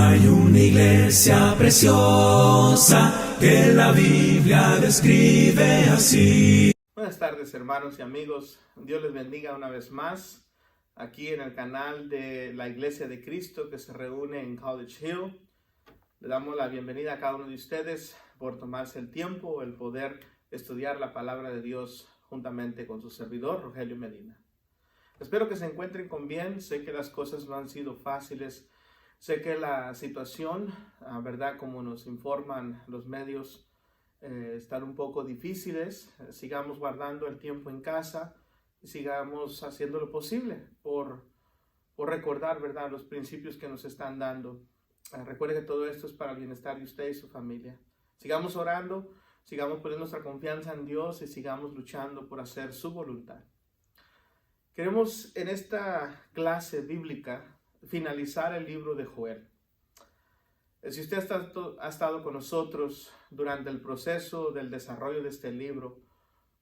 Hay una iglesia preciosa que la Biblia describe así. Buenas tardes, hermanos y amigos. Dios les bendiga una vez más aquí en el canal de la Iglesia de Cristo que se reúne en College Hill. Le damos la bienvenida a cada uno de ustedes por tomarse el tiempo, el poder estudiar la palabra de Dios juntamente con su servidor, Rogelio Medina. Espero que se encuentren con bien. Sé que las cosas no han sido fáciles. Sé que la situación, verdad, como nos informan los medios, están un poco difíciles. Sigamos guardando el tiempo en casa y sigamos haciendo lo posible por recordar, verdad, los principios que nos están dando. Recuerde que todo esto es para el bienestar de usted y su familia. Sigamos orando, sigamos poniendo nuestra confianza en Dios y sigamos luchando por hacer su voluntad. Queremos en esta clase bíblica finalizar el libro de Joel. Si usted ha estado con nosotros durante el proceso del desarrollo de este libro,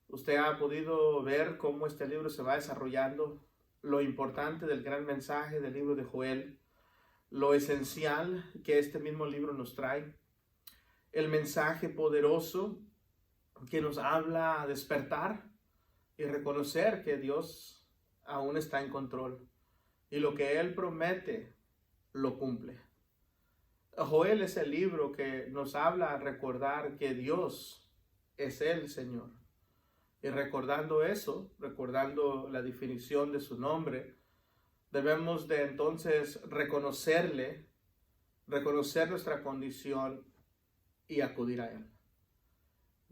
usted ha podido ver cómo este libro se va desarrollando, lo importante del gran mensaje del libro de Joel, lo esencial que este mismo libro nos trae, el mensaje poderoso que nos habla a despertar y reconocer que Dios aún está en control. Y lo que Él promete, lo cumple. Joel es el libro que nos habla a recordar que Dios es el Señor. Y recordando eso, recordando la definición de su nombre, debemos de entonces reconocerle, reconocer nuestra condición y acudir a Él.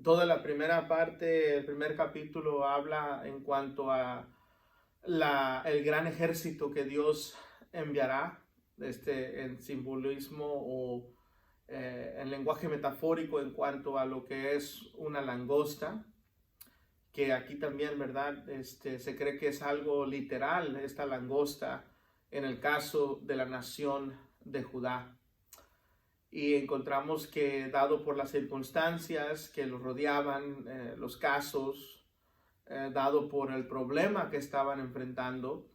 Toda la primera parte, el primer capítulo habla en cuanto a el gran ejército que Dios enviará, en simbolismo o en lenguaje metafórico en cuanto a lo que es una langosta, que aquí también, ¿verdad? Se cree que es algo literal, esta langosta, en el caso de la nación de Judá. Y encontramos que, dado por las circunstancias que los rodeaban, los casos, dado por el problema que estaban enfrentando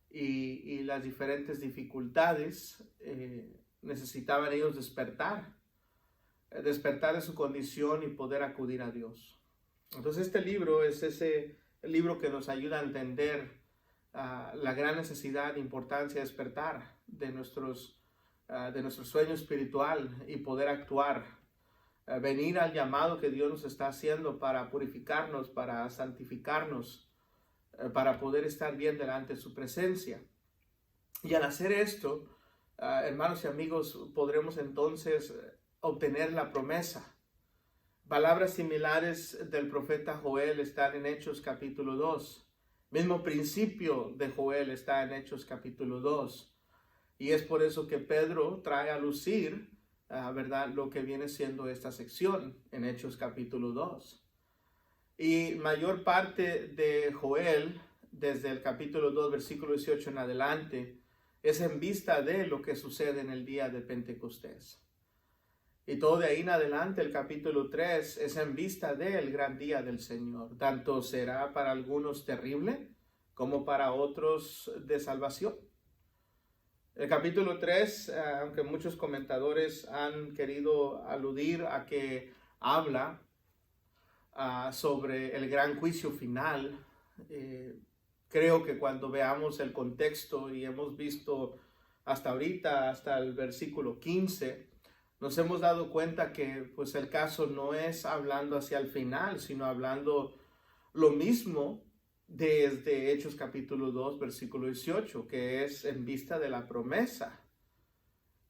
y las diferentes dificultades, necesitaban ellos despertar de su condición y poder acudir a Dios. Entonces este libro es el libro que nos ayuda a entender la gran necesidad e importancia de despertar de nuestro sueño espiritual y poder actuar. Venir al llamado que Dios nos está haciendo para purificarnos, para santificarnos, para poder estar bien delante de su presencia. Y al hacer esto, hermanos y amigos, podremos entonces obtener la promesa. Palabras similares del profeta Joel están en Hechos capítulo 2. Mismo principio de Joel está en Hechos capítulo 2. Y es por eso que Pedro trae a lucir ¿verdad? Lo que viene siendo esta sección en Hechos capítulo 2. Y mayor parte de Joel, desde el capítulo 2, versículo 18 en adelante, es en vista de lo que sucede en el día de Pentecostés. Y todo de ahí en adelante, el capítulo 3, es en vista del gran día del Señor. Tanto será para algunos terrible, como para otros de salvación. El capítulo 3, aunque muchos comentadores han querido aludir a que habla sobre el gran juicio final, creo que cuando veamos el contexto y hemos visto hasta ahorita, hasta el versículo 15, nos hemos dado cuenta que pues el caso no es hablando hacia el final, sino hablando lo mismo desde Hechos capítulo 2, versículo 18, que es en vista de la promesa.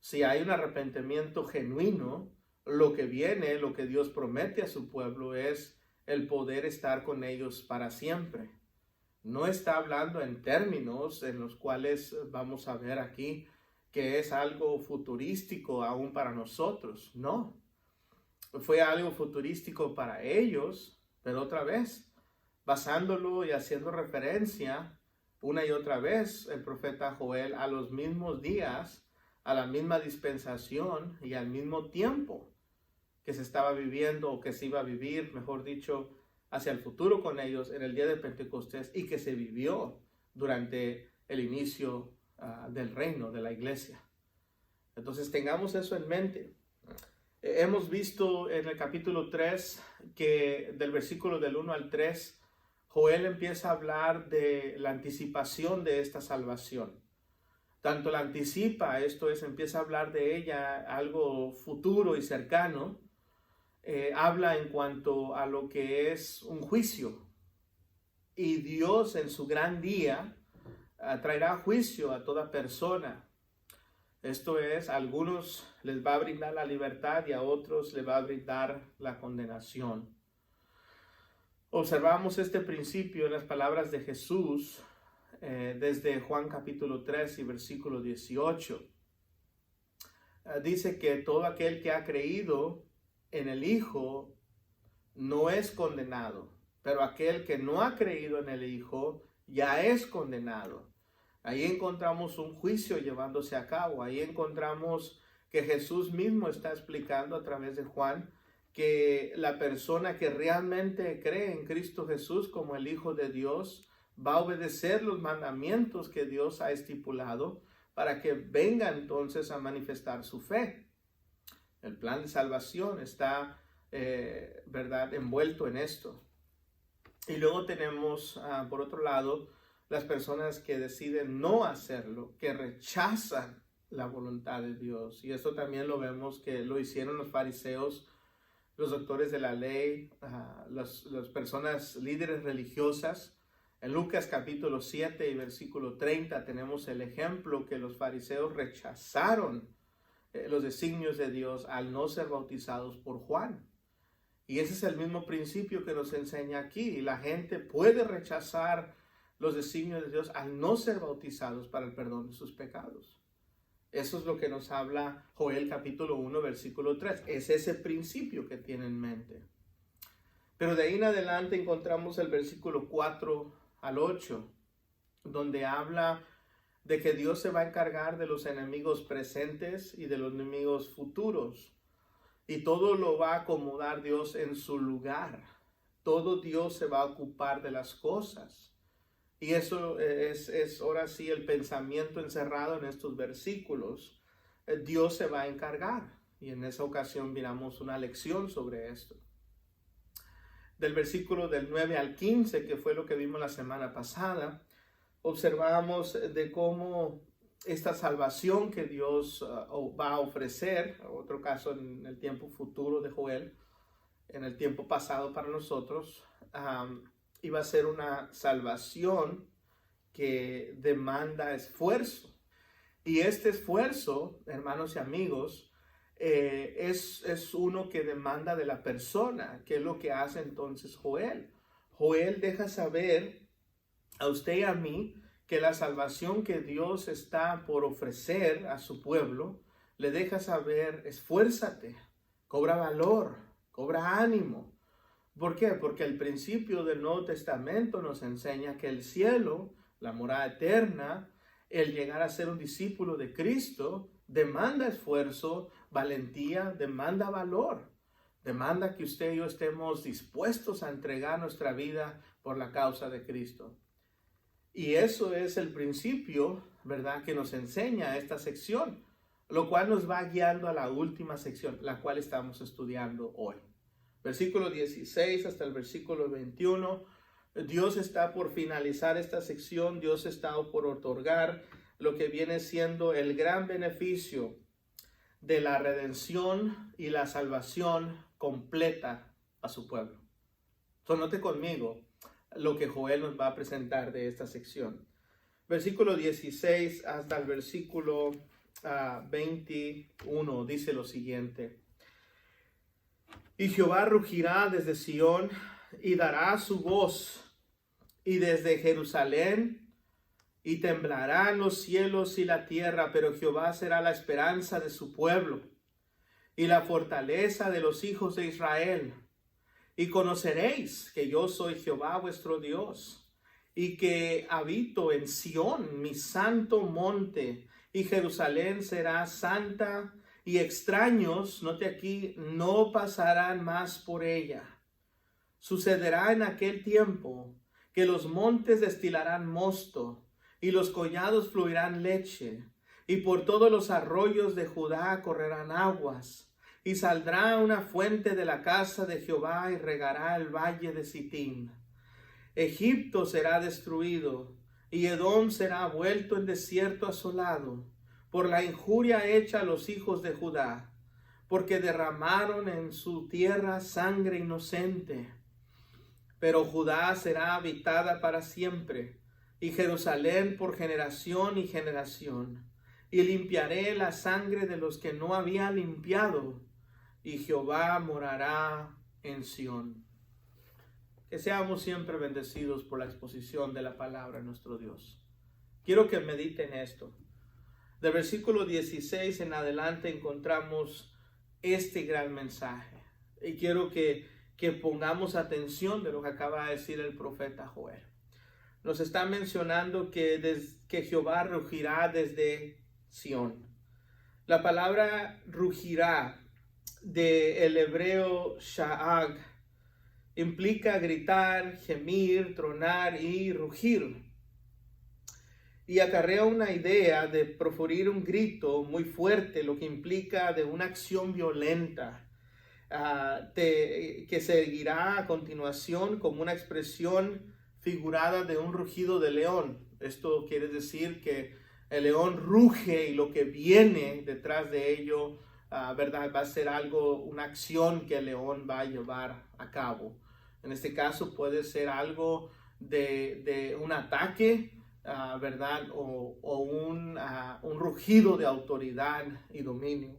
Si hay un arrepentimiento genuino, lo que viene, lo que Dios promete a su pueblo es el poder estar con ellos para siempre. No está hablando en términos en los cuales vamos a ver aquí que es algo futurístico aún para nosotros. No, fue algo futurístico para ellos, pero otra vez, basándolo y haciendo referencia una y otra vez el profeta Joel a los mismos días, a la misma dispensación y al mismo tiempo que se estaba viviendo o que se iba a vivir, mejor dicho, hacia el futuro con ellos en el día de Pentecostés y que se vivió durante el inicio del reino de la iglesia. Entonces tengamos eso en mente. Hemos visto en el capítulo 3 que del versículo del 1 al 3, Joel empieza a hablar de la anticipación de esta salvación. Tanto la anticipa, esto es, empieza a hablar de ella, algo futuro y cercano. Habla en cuanto a lo que es un juicio. Y Dios en su gran día traerá juicio a toda persona. Esto es, a algunos les va a brindar la libertad y a otros les va a brindar la condenación. Observamos este principio en las palabras de Jesús desde Juan capítulo 3 y versículo 18. Dice que todo aquel que ha creído en el Hijo no es condenado, pero aquel que no ha creído en el Hijo ya es condenado. Ahí encontramos un juicio llevándose a cabo. Ahí encontramos que Jesús mismo está explicando a través de Juan que la persona que realmente cree en Cristo Jesús como el Hijo de Dios va a obedecer los mandamientos que Dios ha estipulado para que venga entonces a manifestar su fe. El plan de salvación está, ¿verdad?, envuelto en esto. Y luego tenemos, por otro lado, las personas que deciden no hacerlo, que rechazan la voluntad de Dios. Y esto también lo vemos que lo hicieron los fariseos, los doctores de la ley, las personas líderes religiosas. En Lucas capítulo 7 y versículo 30 tenemos el ejemplo que los fariseos rechazaron los designios de Dios al no ser bautizados por Juan. Y ese es el mismo principio que nos enseña aquí. La gente puede rechazar los designios de Dios al no ser bautizados para el perdón de sus pecados. Eso es lo que nos habla Joel capítulo 1 versículo 3. Es ese principio que tiene en mente. Pero de ahí en adelante encontramos el versículo 4 al 8, donde habla de que Dios se va a encargar de los enemigos presentes y de los enemigos futuros. Y todo lo va a acomodar Dios en su lugar. Todo Dios se va a ocupar de las cosas. Y eso es ahora sí el pensamiento encerrado en estos versículos. Dios se va a encargar. Y en esa ocasión miramos una lección sobre esto. Del versículo del 9 al 15, que fue lo que vimos la semana pasada, observamos de cómo esta salvación que Dios va a ofrecer, en otro caso en el tiempo futuro de Joel, en el tiempo pasado para nosotros, iba a ser una salvación que demanda esfuerzo. Y este esfuerzo, hermanos y amigos, es uno que demanda de la persona, que es lo que hace entonces Joel. Joel deja saber a usted y a mí que la salvación que Dios está por ofrecer a su pueblo, le deja saber, esfuérzate, cobra valor, cobra ánimo. ¿Por qué? Porque el principio del Nuevo Testamento nos enseña que el cielo, la morada eterna, el llegar a ser un discípulo de Cristo, demanda esfuerzo, valentía, demanda valor. Demanda que usted y yo estemos dispuestos a entregar nuestra vida por la causa de Cristo. Y eso es el principio, ¿verdad?, que nos enseña esta sección, lo cual nos va guiando a la última sección, la cual estamos estudiando hoy. Versículo 16 hasta el versículo 21, Dios está por finalizar esta sección, Dios está por otorgar lo que viene siendo el gran beneficio de la redención y la salvación completa a su pueblo. Entonces, note conmigo lo que Joel nos va a presentar de esta sección. Versículo 16 hasta el versículo 21 dice lo siguiente. Y Jehová rugirá desde Sión y dará su voz, y desde Jerusalén, y temblarán los cielos y la tierra, pero Jehová será la esperanza de su pueblo, y la fortaleza de los hijos de Israel. Y conoceréis que yo soy Jehová vuestro Dios, y que habito en Sión, mi santo monte, y Jerusalén será santa, y extraños, note aquí, no pasarán más por ella. Sucederá en aquel tiempo que los montes destilarán mosto, y los collados fluirán leche, y por todos los arroyos de Judá correrán aguas, y saldrá una fuente de la casa de Jehová y regará el valle de Sitín. Egipto será destruido, y Edom será vuelto en desierto asolado, por la injuria hecha a los hijos de Judá, porque derramaron en su tierra sangre inocente. Pero Judá será habitada para siempre, y Jerusalén por generación y generación. Y limpiaré la sangre de los que no había limpiado, y Jehová morará en Sión. Que seamos siempre bendecidos por la exposición de la palabra de nuestro Dios. Quiero que mediten esto. Del versículo 16 en adelante encontramos este gran mensaje. Y quiero que pongamos atención de lo que acaba de decir el profeta Joel. Nos está mencionando que Jehová rugirá desde Sión. La palabra rugirá del hebreo sha'ag implica gritar, gemir, tronar y rugir. Y acarrea una idea de proferir un grito muy fuerte, lo que implica de una acción violenta, que seguirá a continuación como una expresión figurada de un rugido de león. Esto quiere decir que el león ruge y lo que viene detrás de ello, ¿verdad? Va a ser una acción que el león va a llevar a cabo. En este caso puede ser algo de un ataque, ¿verdad? O un rugido de autoridad y dominio.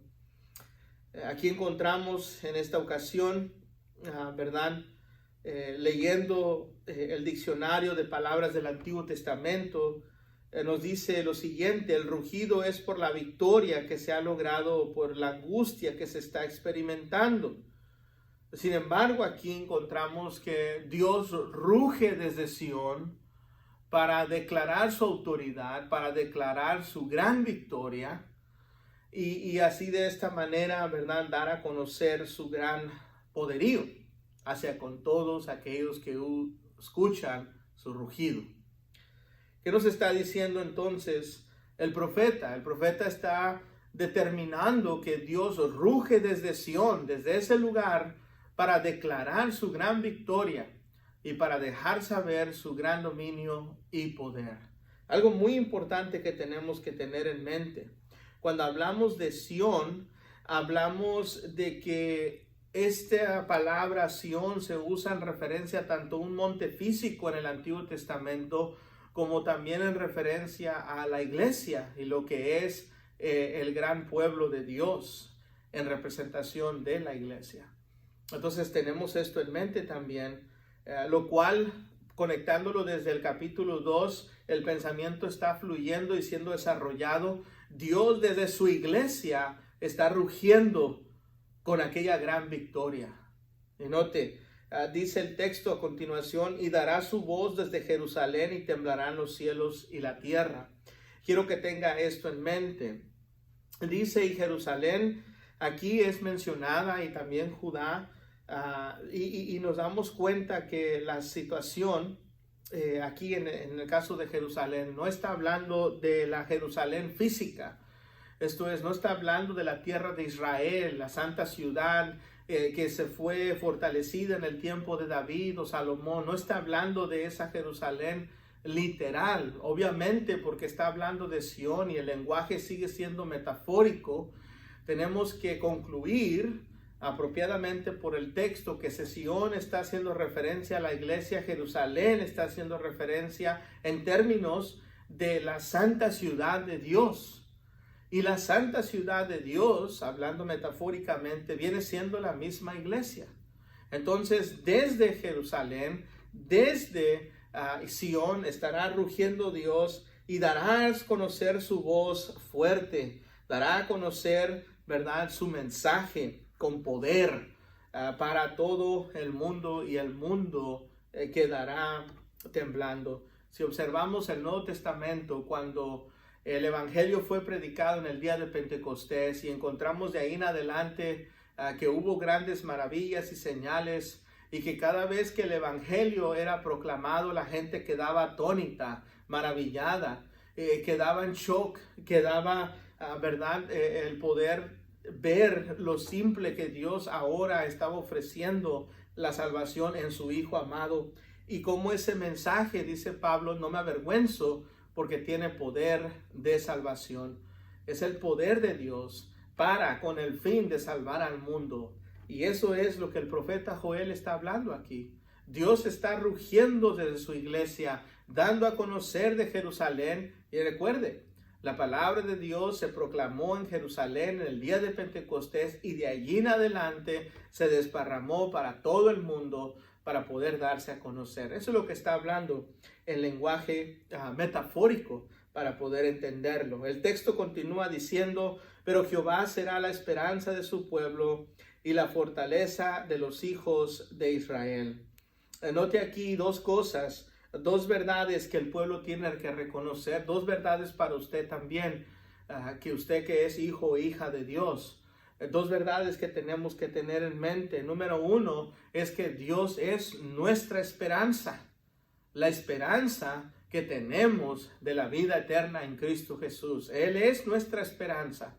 Aquí encontramos en esta ocasión, ¿verdad? Leyendo el diccionario de palabras del Antiguo Testamento, nos dice lo siguiente: el rugido es por la victoria que se ha logrado, por la angustia que se está experimentando. Sin embargo, aquí encontramos que Dios ruge desde Sión para declarar su autoridad, para declarar su gran victoria y así de esta manera, ¿verdad?, dar a conocer su gran poderío hacia con todos aquellos que escuchan su rugido. ¿Qué nos está diciendo entonces el profeta? El profeta está determinando que Dios ruge desde Sión, desde ese lugar, para declarar su gran victoria y para dejar saber su gran dominio y poder. Algo muy importante que tenemos que tener en mente. Cuando hablamos de Sión, hablamos de que esta palabra Sión se usa en referencia tanto a un monte físico en el Antiguo Testamento como también en referencia a la iglesia y lo que es el gran pueblo de Dios en representación de la iglesia. Entonces tenemos esto en mente también, lo cual, conectándolo desde el capítulo 2, el pensamiento está fluyendo y siendo desarrollado. Dios desde su iglesia está rugiendo con aquella gran victoria. Y note, dice el texto a continuación: y dará su voz desde Jerusalén y temblarán los cielos y la tierra. Quiero que tenga esto en mente. Dice, y Jerusalén aquí es mencionada y también Judá, y nos damos cuenta que la situación aquí en el caso de Jerusalén no está hablando de la Jerusalén física. Esto es, no está hablando de la tierra de Israel, la santa ciudad que se fue fortalecida en el tiempo de David o Salomón. No está hablando de esa Jerusalén literal, obviamente, porque está hablando de Sión y el lenguaje sigue siendo metafórico. Tenemos que concluir apropiadamente por el texto que Sión está haciendo referencia a la iglesia, Jerusalén está haciendo referencia en términos de la santa ciudad de Dios. Y la santa ciudad de Dios, hablando metafóricamente, viene siendo la misma iglesia. Entonces, desde Jerusalén, desde Sión, estará rugiendo Dios y dará a conocer su voz fuerte, dará a conocer, ¿verdad?, su mensaje con poder para todo el mundo, y el mundo quedará temblando. Si observamos el Nuevo Testamento, cuando el Evangelio fue predicado en el día de Pentecostés, y encontramos de ahí en adelante que hubo grandes maravillas y señales, y que cada vez que el Evangelio era proclamado, la gente quedaba atónita, maravillada. quedaba en shock, quedaba, ¿verdad? El poder ver lo simple que Dios ahora estaba ofreciendo la salvación en su Hijo amado. Y como ese mensaje, dice Pablo, no me avergüenzo porque tiene poder de salvación. Es el poder de Dios con el fin de salvar al mundo. Y eso es lo que el profeta Joel está hablando aquí. Dios está rugiendo desde su iglesia, dando a conocer de Jerusalén. Y recuerde, la palabra de Dios se proclamó en Jerusalén en el día de Pentecostés y de allí en adelante se desparramó para todo el mundo para poder darse a conocer. Eso es lo que está hablando en lenguaje metafórico para poder entenderlo. El texto continúa diciendo, pero Jehová será la esperanza de su pueblo y la fortaleza de los hijos de Israel. Note aquí dos cosas, dos verdades que el pueblo tiene que reconocer, dos verdades para usted también, que usted que es hijo o hija de Dios. Dos verdades que tenemos que tener en mente. Número uno es que Dios es nuestra esperanza, la esperanza que tenemos de la vida eterna en Cristo Jesús. Él es nuestra esperanza.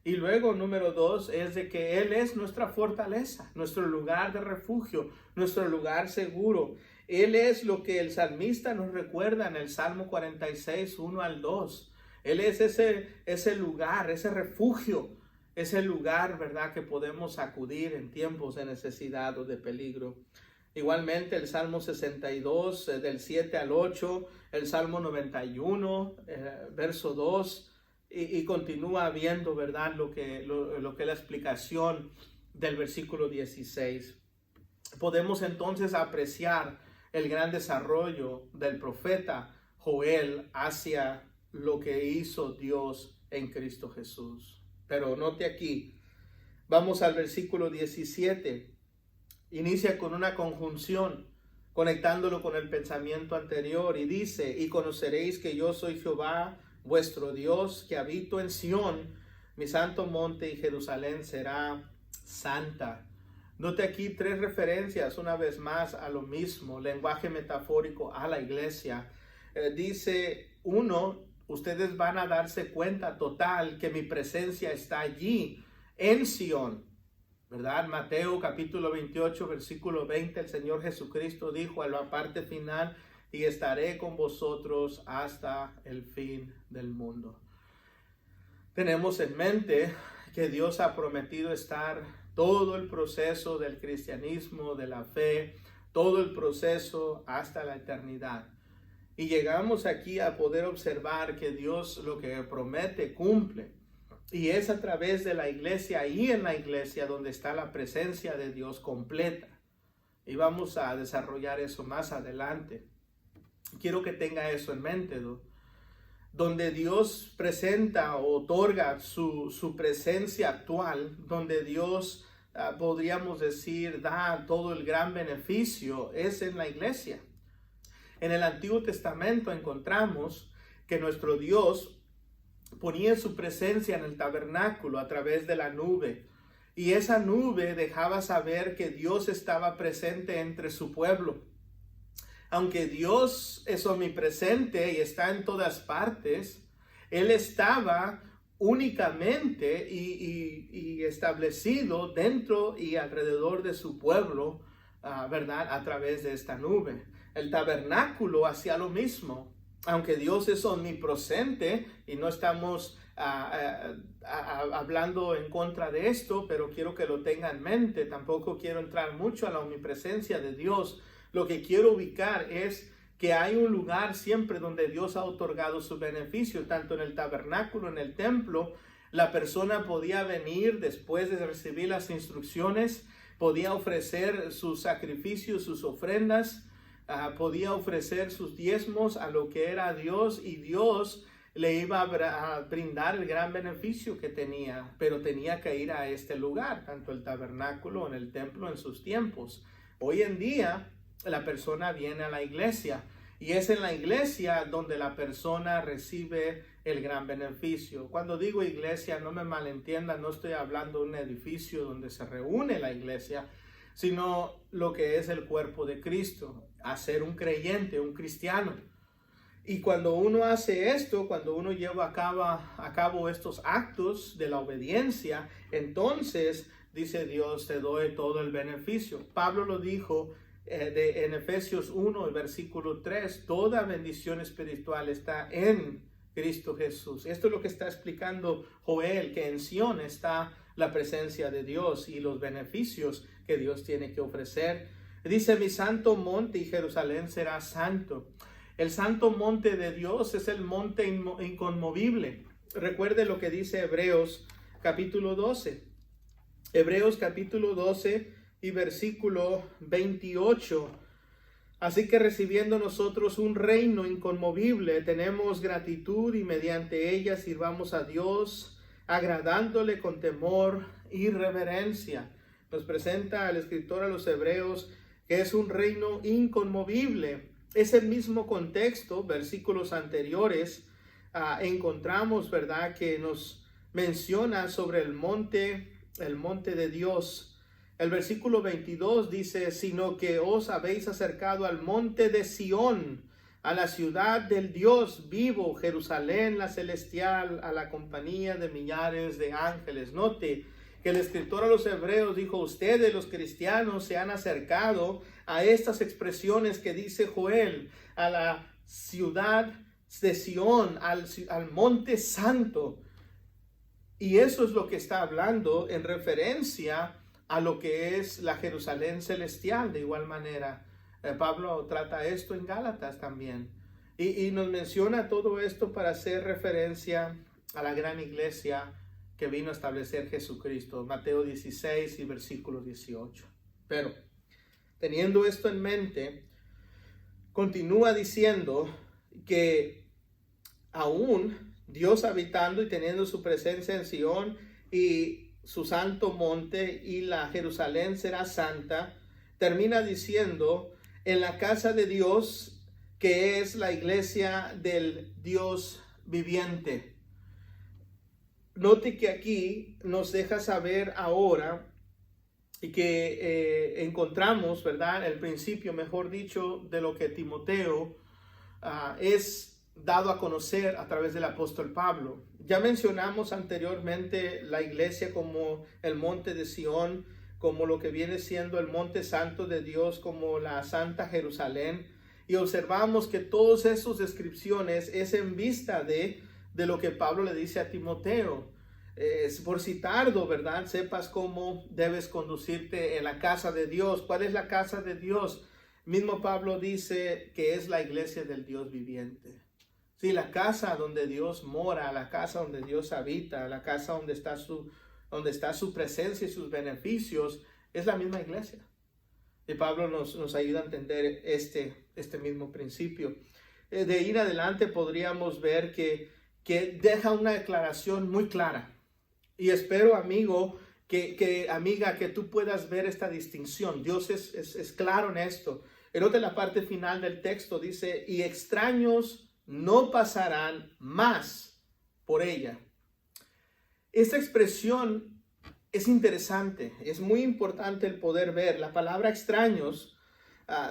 Y luego, número dos, es de que Él es nuestra fortaleza, nuestro lugar de refugio, nuestro lugar seguro. Él es lo que el salmista nos recuerda en el Salmo 46, 1 al 2. Él es ese lugar, ese refugio, ese lugar, ¿verdad?, que podemos acudir en tiempos de necesidad o de peligro. Igualmente el Salmo 62, del 7 al 8, el Salmo 91, verso 2, y continúa viendo, ¿verdad?, lo que es la explicación del versículo 16. Podemos entonces apreciar el gran desarrollo del profeta Joel hacia lo que hizo Dios en Cristo Jesús. Pero note aquí, vamos al versículo 17. Inicia con una conjunción, conectándolo con el pensamiento anterior, y dice, y conoceréis que yo soy Jehová, vuestro Dios, que habito en Sión, mi santo monte, y Jerusalén será santa. Note aquí tres referencias, una vez más, a lo mismo, lenguaje metafórico a la iglesia. Dice, uno, ustedes van a darse cuenta total que mi presencia está allí, en Sión. ¿Verdad? Mateo capítulo 28, versículo 20, el Señor Jesucristo dijo a la parte final, y estaré con vosotros hasta el fin del mundo. Tenemos en mente que Dios ha prometido estar todo el proceso del cristianismo, de la fe, todo el proceso hasta la eternidad. Y llegamos aquí a poder observar que Dios lo que promete cumple. Y es a través de la iglesia, ahí en la iglesia, donde está la presencia de Dios completa. Y vamos a desarrollar eso más adelante. Quiero que tenga eso en mente, ¿no? Donde Dios presenta o otorga su presencia actual, donde Dios, podríamos decir, da todo el gran beneficio, es en la iglesia. En el Antiguo Testamento encontramos que nuestro Dios ponía su presencia en el tabernáculo a través de la nube. Y esa nube dejaba saber que Dios estaba presente entre su pueblo. Aunque Dios es omnipresente y está en todas partes, Él estaba únicamente y establecido dentro y alrededor de su pueblo, ¿verdad?, a través de esta nube. El tabernáculo hacía lo mismo. Aunque Dios es omnipresente y no estamos hablando en contra de esto, pero quiero que lo tenga en mente. Tampoco quiero entrar mucho a la omnipresencia de Dios. Lo que quiero ubicar es que hay un lugar siempre donde Dios ha otorgado su beneficio, tanto en el tabernáculo, en el templo. La persona podía venir después de recibir las instrucciones, podía ofrecer sus sacrificios, sus ofrendas, podía ofrecer sus diezmos a lo que era Dios, y Dios le iba a brindar el gran beneficio que tenía, pero tenía que ir a este lugar, tanto el tabernáculo, en el templo, en sus tiempos. Hoy en día la persona viene a la iglesia, y es en la iglesia donde la persona recibe el gran beneficio. Cuando digo iglesia, no me malentiendan, no estoy hablando de un edificio donde se reúne la iglesia, sino lo que es el cuerpo de Cristo, a ser un creyente, un cristiano. Y cuando uno hace esto, cuando uno lleva a cabo estos actos de la obediencia, entonces, dice Dios, te doy todo el beneficio. Pablo lo dijo en Efesios 1, el versículo 3, toda bendición espiritual está en Cristo Jesús. Esto es lo que está explicando Joel, que en Sión está la presencia de Dios y los beneficios que Dios tiene que ofrecer. Dice, mi santo monte y Jerusalén será santo. El santo monte de Dios es el monte inconmovible. Recuerde lo que dice Hebreos capítulo 12. Hebreos capítulo 12 y versículo 28. Así que recibiendo nosotros un reino inconmovible, tenemos gratitud y mediante ella sirvamos a Dios, agradándole con temor y reverencia. Nos presenta el escritor a los Hebreos que es un reino inconmovible. Ese mismo contexto, versículos anteriores, encontramos, ¿verdad?, que nos menciona sobre el monte de Dios. El versículo 22 dice, sino que os habéis acercado al monte de Sión, a la ciudad del Dios vivo, Jerusalén la celestial, a la compañía de millares de ángeles. Note que el escritor a los Hebreos dijo, ustedes los cristianos se han acercado a estas expresiones que dice Joel, a la ciudad de Sión, al monte santo. Y eso es lo que está hablando en referencia a lo que es la Jerusalén celestial. De igual manera, Pablo trata esto en Gálatas también. Y nos menciona todo esto para hacer referencia a la gran iglesia que vino a establecer Jesucristo. Mateo 16 y versículo 18. Pero, teniendo esto en mente, continúa diciendo que aún Dios habitando y teniendo su presencia en Sión y su santo monte y la Jerusalén será santa, termina diciendo en la casa de Dios, que es la iglesia del Dios viviente. Note que aquí nos deja saber ahora y que encontramos, ¿verdad?, el principio, mejor dicho, de lo que Timoteo es dado a conocer a través del apóstol Pablo. Ya mencionamos anteriormente la iglesia como el monte de Sión, como lo que viene siendo el monte santo de Dios, como la santa Jerusalén, y observamos que todas esas descripciones es en vista de lo que Pablo le dice a Timoteo. Por si tardo, ¿verdad?, sepas cómo debes conducirte en la casa de Dios. ¿Cuál es la casa de Dios? Mismo Pablo dice que es la iglesia del Dios viviente. Sí, la casa donde Dios mora, la casa donde Dios habita, la casa donde está su presencia y sus beneficios, es la misma iglesia. Y Pablo nos ayuda a entender este mismo principio. De ahí en adelante podríamos ver que deja una declaración muy clara. Y espero, amigo, amiga, que tú puedas ver esta distinción. Dios es claro en esto. Note la parte final del texto, dice, y extraños no pasarán más por ella. Esta expresión es interesante, es muy importante el poder ver. La palabra extraños,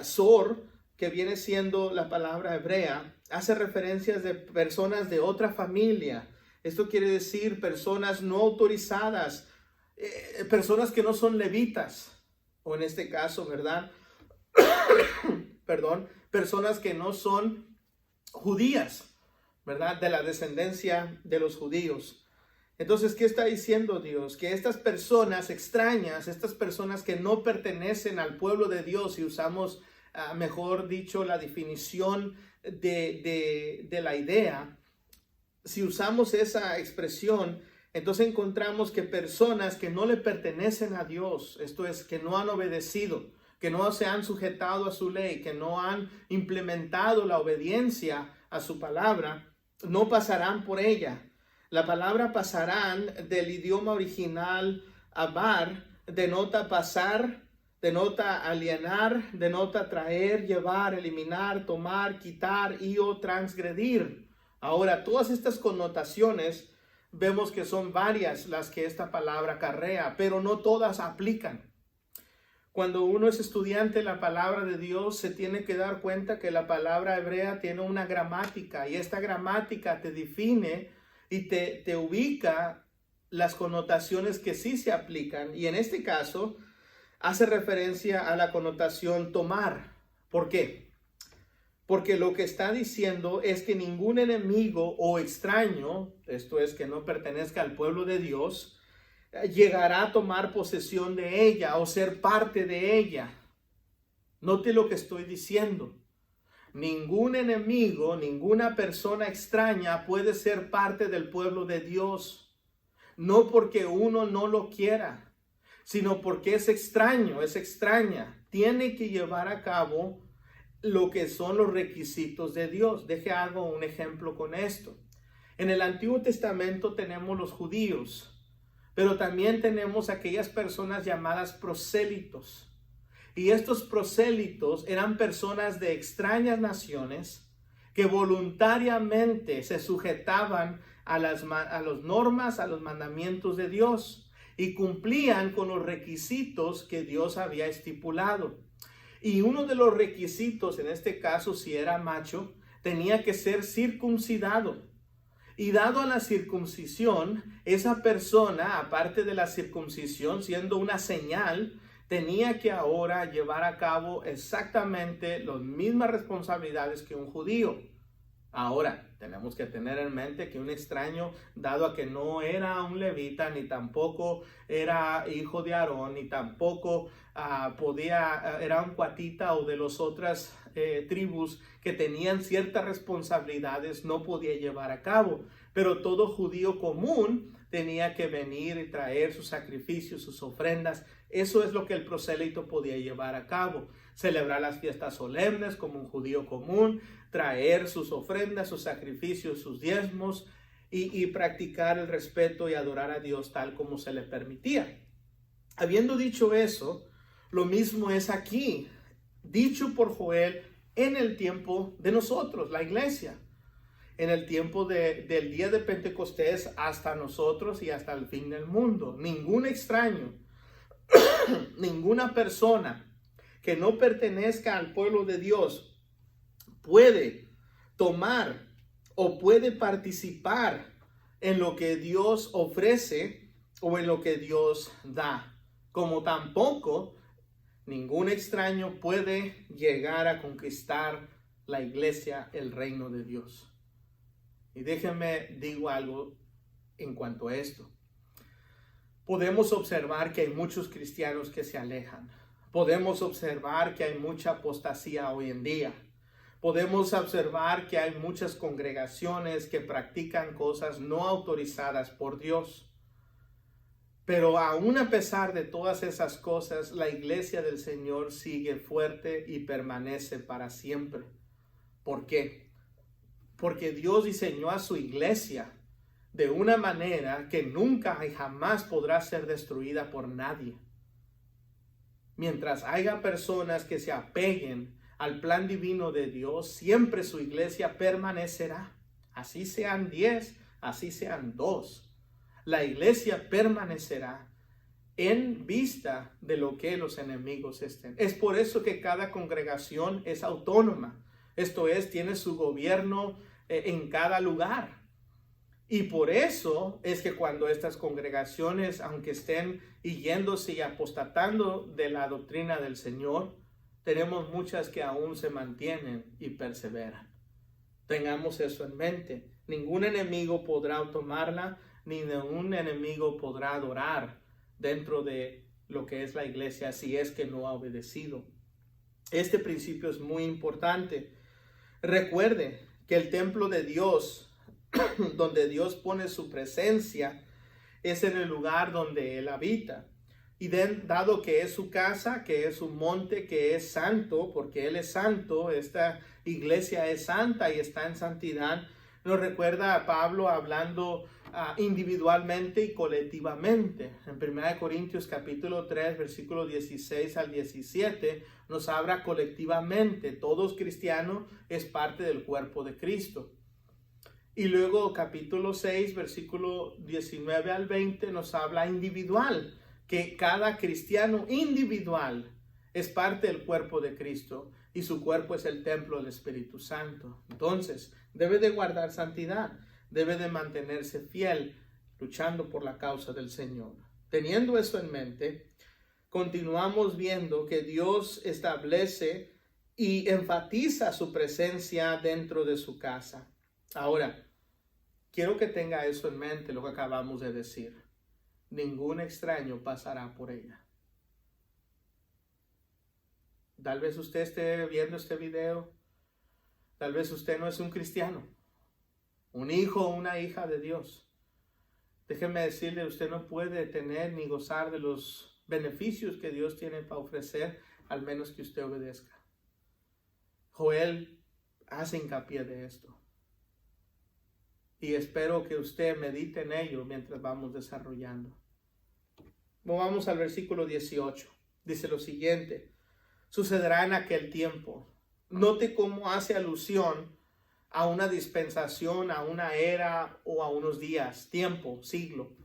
sor, que viene siendo la palabra hebrea, hace referencias de personas de otra familia. Esto quiere decir personas no autorizadas, personas que no son levitas, o en este caso, ¿verdad? Perdón, personas que no son judías, ¿verdad?, de la descendencia de los judíos. Entonces, ¿qué está diciendo Dios? Que estas personas extrañas, estas personas que no pertenecen al pueblo de Dios, y usamos, mejor dicho, la definición de la idea, si usamos esa expresión, entonces encontramos que personas que no le pertenecen a Dios, esto es, que no han obedecido, que no se han sujetado a su ley, que no han implementado la obediencia a su palabra, no pasarán por ella. La palabra pasarán del idioma original abar, denota pasar, denota alienar, denota traer, llevar, eliminar, tomar, quitar y o transgredir. Ahora, todas estas connotaciones vemos que son varias las que esta palabra acarrea, pero no todas aplican. Cuando uno es estudiante de la palabra de Dios, se tiene que dar cuenta que la palabra hebrea tiene una gramática, y esta gramática te define y te ubica las connotaciones que sí se aplican. Y en este caso hace referencia a la connotación tomar. ¿Por qué? Porque lo que está diciendo es que ningún enemigo o extraño, esto es que no pertenezca al pueblo de Dios, llegará a tomar posesión de ella o ser parte de ella. Note lo que estoy diciendo. Ningún enemigo, ninguna persona extraña puede ser parte del pueblo de Dios. No porque uno no lo quiera, sino porque es extraño, es extraña. Tiene que llevar a cabo lo que son los requisitos de Dios. Hago un ejemplo con esto. En el Antiguo Testamento tenemos los judíos, pero también tenemos aquellas personas llamadas prosélitos. Y estos prosélitos eran personas de extrañas naciones que voluntariamente se sujetaban a las normas, a los mandamientos de Dios, y cumplían con los requisitos que Dios había estipulado. Y uno de los requisitos, en este caso, si era macho, tenía que ser circuncidado. Y dado a la circuncisión, esa persona, aparte de la circuncisión, siendo una señal, tenía que ahora llevar a cabo exactamente las mismas responsabilidades que un judío. Ahora, tenemos que tener en mente que un extraño, dado a que no era un levita, ni tampoco era hijo de Aarón, ni tampoco era un cuatita o de las otras tribus que tenían ciertas responsabilidades, no podía llevar a cabo. Pero todo judío común tenía que venir y traer sus sacrificios, sus ofrendas. Eso es lo que el prosélito podía llevar a cabo. Celebrar las fiestas solemnes como un judío común, traer sus ofrendas, sus sacrificios, sus diezmos y practicar el respeto y adorar a Dios tal como se le permitía. Habiendo dicho eso, lo mismo es aquí, dicho por Joel en el tiempo de nosotros, la iglesia. En el tiempo del día de Pentecostés hasta nosotros y hasta el fin del mundo. Ningún extraño, ninguna persona que no pertenezca al pueblo de Dios puede tomar o puede participar en lo que Dios ofrece o en lo que Dios da. Como tampoco ningún extraño puede llegar a conquistar la iglesia, el reino de Dios. Y déjenme digo algo en cuanto a esto. Podemos observar que hay muchos cristianos que se alejan. Podemos observar que hay mucha apostasía hoy en día. Podemos observar que hay muchas congregaciones que practican cosas no autorizadas por Dios. Pero aún a pesar de todas esas cosas, la iglesia del Señor sigue fuerte y permanece para siempre. ¿Por qué? Porque Dios diseñó a su iglesia de una manera que nunca y jamás podrá ser destruida por nadie. Mientras haya personas que se apeguen al plan divino de Dios, siempre su iglesia permanecerá. Así sean 10, así sean 2. La iglesia permanecerá en vista de lo que los enemigos estén. Es por eso que cada congregación es autónoma. Esto es, tiene su gobierno en cada lugar. Y por eso es que cuando estas congregaciones, aunque estén yéndose y apostatando de la doctrina del Señor, tenemos muchas que aún se mantienen y perseveran. Tengamos eso en mente. Ningún enemigo podrá tomarla, ni ningún enemigo podrá adorar dentro de lo que es la iglesia si es que no ha obedecido. Este principio es muy importante. Recuerde que el templo de Dios, donde Dios pone su presencia, es en el lugar donde Él habita. Y dado que es su casa, que es un monte, que es santo, porque Él es santo, esta iglesia es santa y está en santidad, nos recuerda a Pablo hablando individualmente y colectivamente. En 1 Corintios capítulo 3, versículos 16 al 17, nos habla colectivamente. Todos cristianos es parte del cuerpo de Cristo. Y luego capítulo 6, versículo 19 al 20, nos habla individual, que cada cristiano individual es parte del cuerpo de Cristo y su cuerpo es el templo del Espíritu Santo. Entonces, debe de guardar santidad, debe de mantenerse fiel, luchando por la causa del Señor. Teniendo eso en mente, continuamos viendo que Dios establece y enfatiza su presencia dentro de su casa. Ahora, quiero que tenga eso en mente, lo que acabamos de decir. Ningún extraño pasará por ella. Tal vez usted esté viendo este video, tal vez usted no es un cristiano, un hijo o una hija de Dios. Déjeme decirle, usted no puede tener ni gozar de los beneficios que Dios tiene para ofrecer, al menos que usted obedezca. Joel hace hincapié de esto. Y espero que usted medite en ello mientras vamos desarrollando. Vamos al versículo 18. Dice lo siguiente: sucederá en aquel tiempo. Note cómo hace alusión a una dispensación, a una era o a unos días, tiempo, siglo.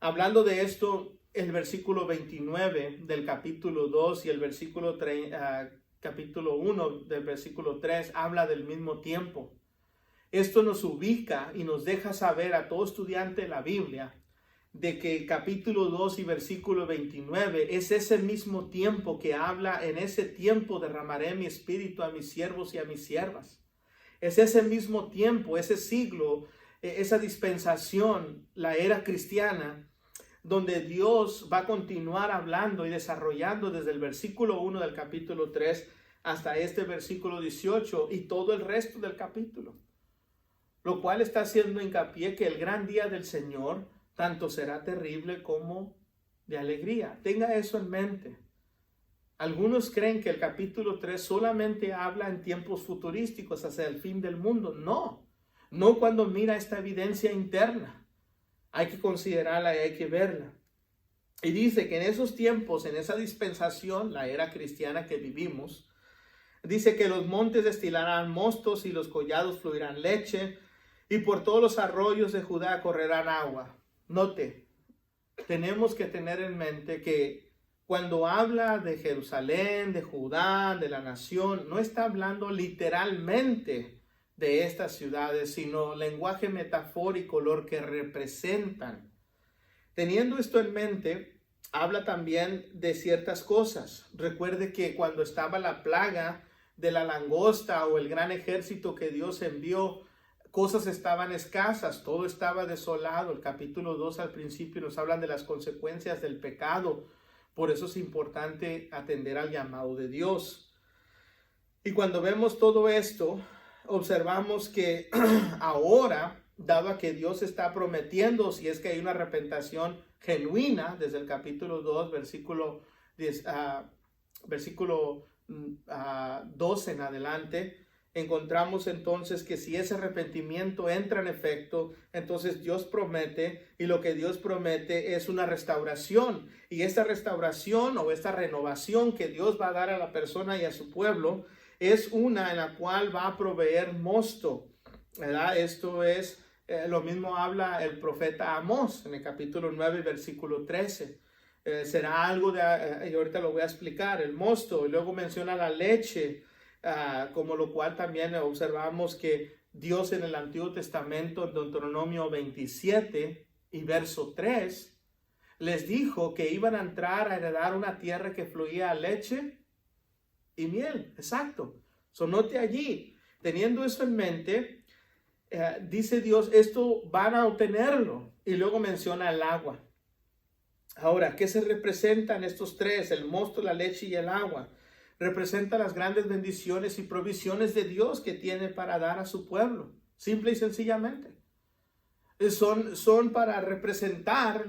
Hablando de esto, el versículo 29 del capítulo 2 y el capítulo 1 del versículo 3 habla del mismo tiempo. Esto nos ubica y nos deja saber a todo estudiante de la Biblia de que el capítulo 2 y versículo 29 es ese mismo tiempo que habla: en ese tiempo derramaré mi espíritu a mis siervos y a mis siervas. Es ese mismo tiempo, ese siglo, esa dispensación, la era cristiana, donde Dios va a continuar hablando y desarrollando desde el versículo 1 del capítulo 3 hasta este versículo 18 y todo el resto del capítulo. Lo cual está haciendo hincapié que el gran día del Señor tanto será terrible como de alegría. Tenga eso en mente. Algunos creen que el capítulo 3 solamente habla en tiempos futurísticos, hacia el fin del mundo. No cuando mira esta evidencia interna. Hay que considerarla y hay que verla. Y dice que en esos tiempos, en esa dispensación, la era cristiana que vivimos, dice que los montes destilarán mostos y los collados fluirán leche, y por todos los arroyos de Judá correrán agua. Note, tenemos que tener en mente que cuando habla de Jerusalén, de Judá, de la nación, no está hablando literalmente de estas ciudades, sino lenguaje metafórico, lo que representan. Teniendo esto en mente, habla también de ciertas cosas. Recuerde que cuando estaba la plaga de la langosta o el gran ejército que Dios envió, cosas estaban escasas, todo estaba desolado. El capítulo 2 al principio nos hablan de las consecuencias del pecado. Por eso es importante atender al llamado de Dios. Y cuando vemos todo esto, observamos que ahora, dado que Dios está prometiendo, si es que hay una arrepentación genuina, desde el capítulo 2, versículo 12 en adelante, encontramos entonces que si ese arrepentimiento entra en efecto, entonces Dios promete, y lo que Dios promete es una restauración. Y esta restauración o esta renovación que Dios va a dar a la persona y a su pueblo es una en la cual va a proveer mosto, ¿verdad? Esto es, lo mismo habla el profeta Amós en el capítulo 9, versículo 13. Será algo y ahorita lo voy a explicar, el mosto, y luego menciona la leche, como lo cual también observamos que Dios en el Antiguo Testamento, en Deuteronomio 27 y verso 3, les dijo que iban a entrar a heredar una tierra que fluía leche y miel. Exacto. Note allí, teniendo eso en mente, dice Dios, esto van a obtenerlo. Y luego menciona el agua. Ahora, ¿qué se representan estos tres? El mosto, la leche y el agua. Representa las grandes bendiciones y provisiones de Dios que tiene para dar a su pueblo. Simple y sencillamente. Son para representar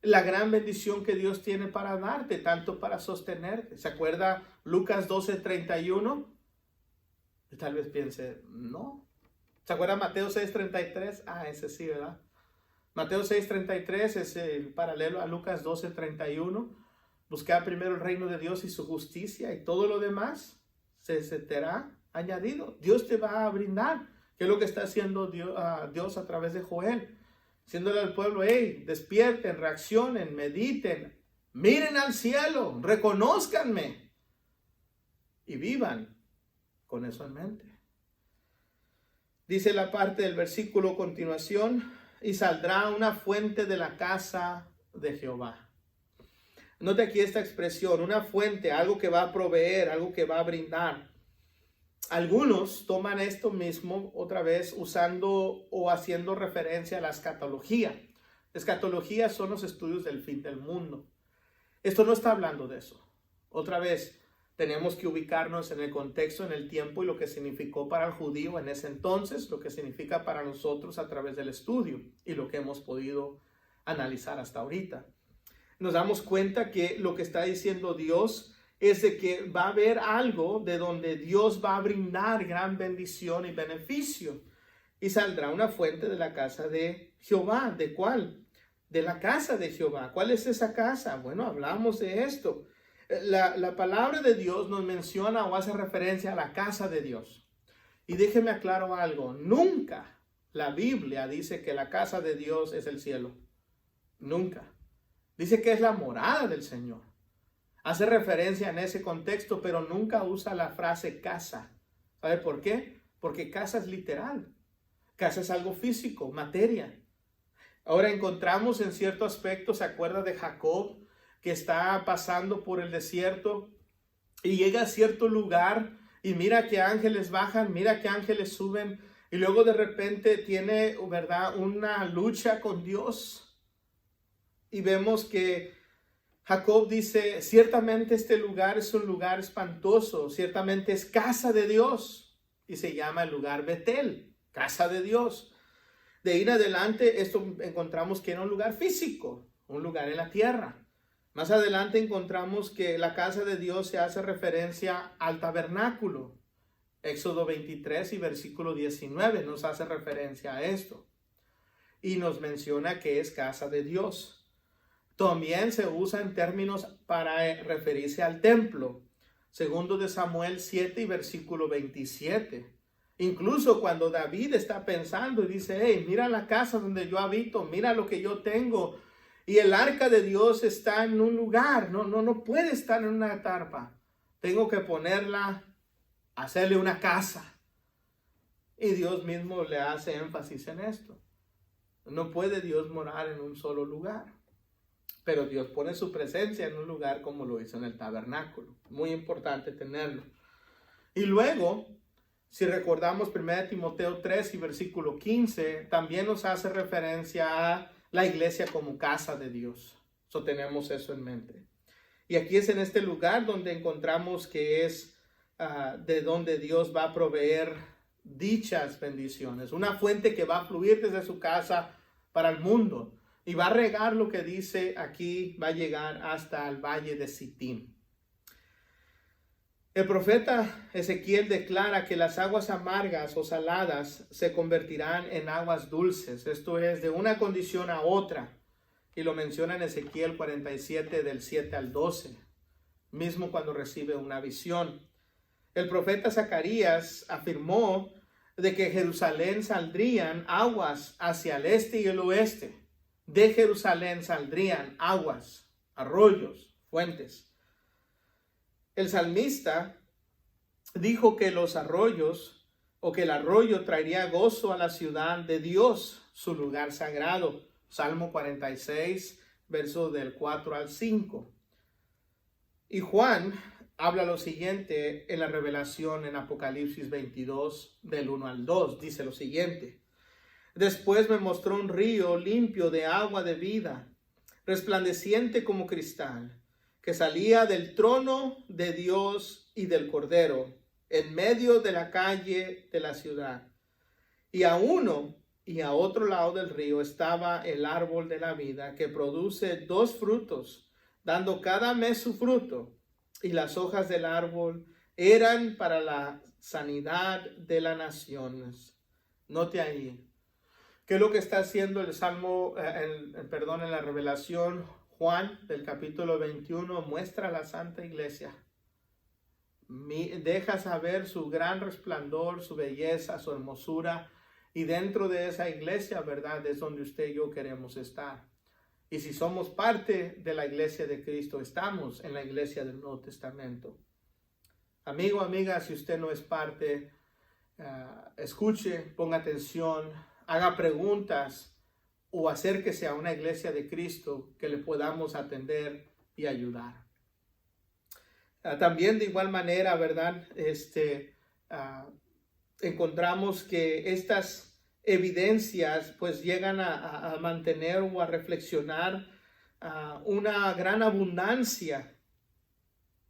la gran bendición que Dios tiene para darte, tanto para sostenerte. ¿Se acuerda Lucas 12:31? Tal vez piense, no. ¿Se acuerda Mateo 6:33? Ese sí, ¿verdad? Mateo 6:33 es el paralelo a Lucas 12:31. Buscar primero el reino de Dios y su justicia, y todo lo demás se te será añadido. Dios te va a brindar, que es lo que está haciendo Dios a través de Joel. Diciéndole al pueblo, hey, despierten, reaccionen, mediten, miren al cielo, reconózcanme. y vivan con eso en mente. Dice la parte del versículo a continuación, y saldrá una fuente de la casa de Jehová. Note aquí esta expresión, una fuente, algo que va a proveer, algo que va a brindar. Algunos toman esto mismo otra vez usando o haciendo referencia a la escatología. Escatología son los estudios del fin del mundo. Esto no está hablando de eso. Otra vez, tenemos que ubicarnos en el contexto, en el tiempo y lo que significó para el judío en ese entonces, lo que significa para nosotros a través del estudio y lo que hemos podido analizar hasta ahorita. Nos damos cuenta que lo que está diciendo Dios es de que va a haber algo de donde Dios va a brindar gran bendición y beneficio. Y saldrá una fuente de la casa de Jehová. ¿De cuál? De la casa de Jehová. ¿Cuál es esa casa? Bueno, hablamos de esto. La palabra de Dios nos menciona o hace referencia a la casa de Dios. Y déjeme aclarar algo. Nunca la Biblia dice que la casa de Dios es el cielo. Nunca. Dice que es la morada del Señor. Hace referencia en ese contexto, pero nunca usa la frase casa. ¿Sabe por qué? Porque casa es literal. Casa es algo físico, materia. Ahora encontramos en cierto aspecto, ¿se acuerda de Jacob que está pasando por el desierto y llega a cierto lugar y mira que ángeles bajan, mira que ángeles suben y luego de repente tiene, ¿verdad?, una lucha con Dios? Y vemos que Jacob dice, ciertamente este lugar es un lugar espantoso, ciertamente es casa de Dios y se llama el lugar Betel, casa de Dios. De ahí en adelante esto encontramos que era un lugar físico, un lugar en la tierra. Más adelante encontramos que la casa de Dios se hace referencia al tabernáculo. Éxodo 23 y versículo 19 nos hace referencia a esto. Y nos menciona que es casa de Dios. También se usa en términos para referirse al templo. Segundo de Samuel 7 y versículo 27. Incluso cuando David está pensando y dice, hey, mira la casa donde yo habito, mira lo que yo tengo. Y el arca de Dios está en un lugar, no puede estar en una tarpa. Tengo que ponerla, hacerle una casa. Y Dios mismo le hace énfasis en esto. No puede Dios morar en un solo lugar. Pero Dios pone su presencia en un lugar como lo hizo en el tabernáculo. Muy importante tenerlo. Y luego, si recordamos 1 Timoteo 3 y versículo 15, también nos hace referencia a la iglesia como casa de Dios. So, tenemos eso en mente. Y aquí es en este lugar donde encontramos que es de donde Dios va a proveer dichas bendiciones. Una fuente que va a fluir desde su casa para el mundo. Y va a regar lo que dice aquí, va a llegar hasta el valle de Sitín. El profeta Ezequiel declara que las aguas amargas o saladas se convertirán en aguas dulces. Esto es de una condición a otra. Y lo menciona en Ezequiel 47 del 7 al 12. Mismo cuando recibe una visión. El profeta Zacarías afirmó de que Jerusalén saldrían aguas hacia el este y el oeste. De Jerusalén saldrían aguas, arroyos, fuentes. El salmista dijo que los arroyos o que el arroyo traería gozo a la ciudad de Dios, su lugar sagrado. Salmo 46, versos del 4 al 5. Y Juan habla lo siguiente en la revelación en Apocalipsis 22, del 1 al 2. Dice lo siguiente. Después me mostró un río limpio de agua de vida, resplandeciente como cristal, que salía del trono de Dios y del Cordero, en medio de la calle de la ciudad. Y a uno y a otro lado del río estaba el árbol de la vida, que produce 2 frutos, dando cada mes su fruto, y las hojas del árbol eran para la sanidad de las naciones. Note ahí. ¿Qué es lo que está haciendo el Salmo, en la revelación Juan del capítulo 21? Muestra a la Santa Iglesia. Deja saber su gran resplandor, su belleza, su hermosura. Y dentro de esa iglesia, ¿verdad?, es donde usted y yo queremos estar. Y si somos parte de la iglesia de Cristo, estamos en la iglesia del Nuevo Testamento. Amigo, amiga, si usted no es parte, escuche, ponga atención, haga preguntas o acérquese a una iglesia de Cristo que le podamos atender y ayudar. También de igual manera, ¿verdad? Encontramos que estas evidencias pues llegan a mantener o a reflexionar una gran abundancia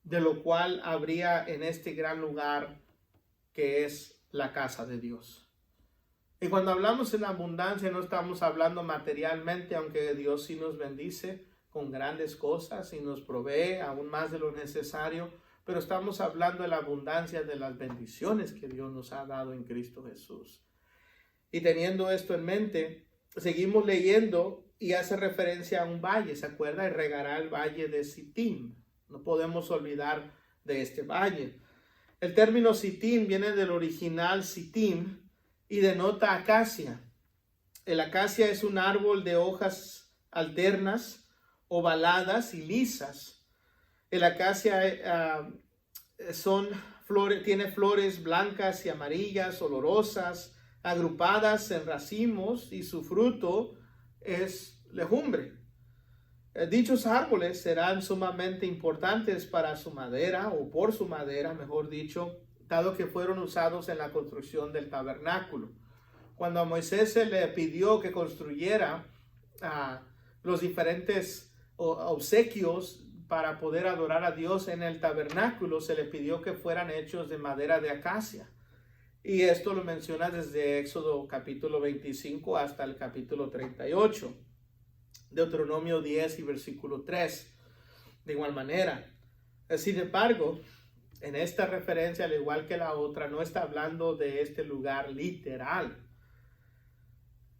de lo cual habría en este gran lugar que es la casa de Dios. Y cuando hablamos en abundancia no estamos hablando materialmente, aunque Dios sí nos bendice con grandes cosas y nos provee aún más de lo necesario, pero estamos hablando de la abundancia de las bendiciones que Dios nos ha dado en Cristo Jesús. Y teniendo esto en mente, seguimos leyendo y hace referencia a un valle, ¿se acuerda? Y regará el valle de Sittim. No podemos olvidar de este valle. El término Sittim viene del original Sittim y denota acacia. El acacia es un árbol de hojas alternas, ovaladas y lisas. El acacia tiene flores blancas y amarillas, olorosas, agrupadas en racimos, y su fruto es legumbre. Dichos árboles serán sumamente importantes para su madera, o por su madera, mejor dicho, dado que fueron usados en la construcción del tabernáculo. Cuando a Moisés se le pidió que construyera los diferentes obsequios para poder adorar a Dios en el tabernáculo, se le pidió que fueran hechos de madera de acacia. Y esto lo menciona desde Éxodo capítulo 25 hasta el capítulo 38. Deuteronomio 10 y versículo 3. De igual manera. Sin embargo, en esta referencia, al igual que la otra, no está hablando de este lugar literal.